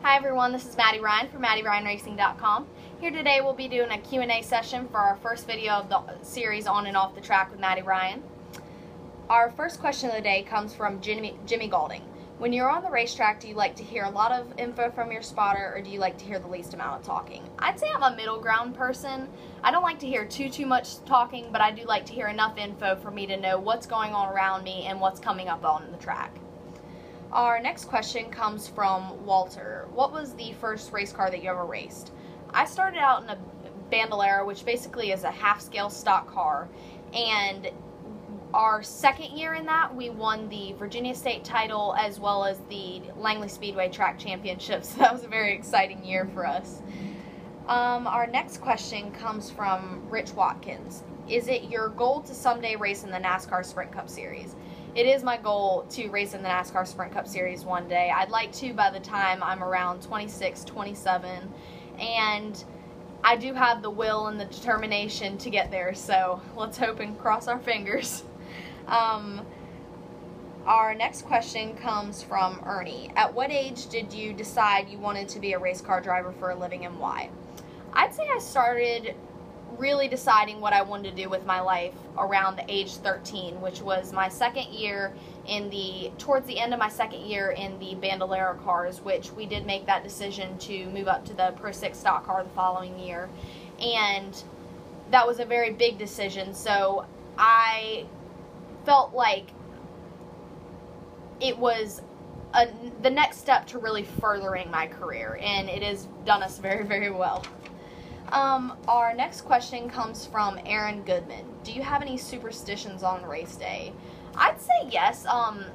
Hi everyone, this is Maddy Ryan from MaddyRyanRacing.com. Here today we'll be doing a Q&A session for our first video of the series On and Off the Track with Maddy Ryan. Our first question of the day comes from Jimmy Galding. When you're on the racetrack, do you like to hear a lot of info from your spotter, or do you like to hear the least amount of talking? I'd say I'm a middle ground person. I don't like to hear too much talking, but I do like to hear enough info for me to know what's going on around me and what's coming up on the track. Our next question comes from Walter. What was the first race car that you ever raced? I started out in a Bandolera, which basically is a half-scale stock car, and our second year in that, we won the Virginia State title as well as the Langley Speedway Track Championship, so that was a very exciting year for us. Our next question comes from Rich Watkins. Is it your goal to someday race in the NASCAR Sprint Cup Series? It is my goal to race in the NASCAR Sprint Cup Series one day. I'd like to by the time I'm around 26, 27, and I do have the will and the determination to get there, so let's hope and cross our fingers. Our next question comes from Ernie. At what age did you decide you wanted to be a race car driver for a living, and why? I'd say I started really deciding what I wanted to do with my life around age 13, which was my second year towards the end of my second year in the Bandolera cars, which we did make that decision to move up to the Pro 6 stock car the following year. And that was a very big decision, so I felt like it was the next step to really furthering my career, and it has done us very, very well. Our next question comes from Aaron Goodman. Do you have any superstitions on race day? I'd say yes. I'd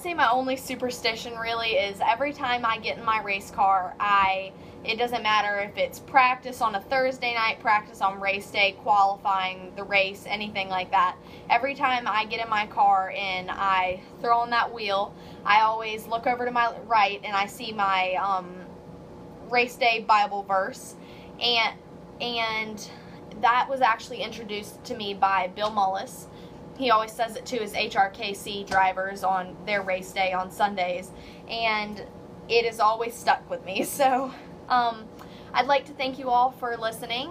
say my only superstition really is every time I get in my race car, it doesn't matter if it's practice on a Thursday night, practice on race day, qualifying, the race, anything like that. Every time I get in my car and I throw on that wheel, I always look over to my right and I see my race day Bible verse, and that was actually introduced to me by Bill Mullis. He always says it to his HRKC drivers on their race day on Sundays, and it has always stuck with me. So I'd like to thank you all for listening.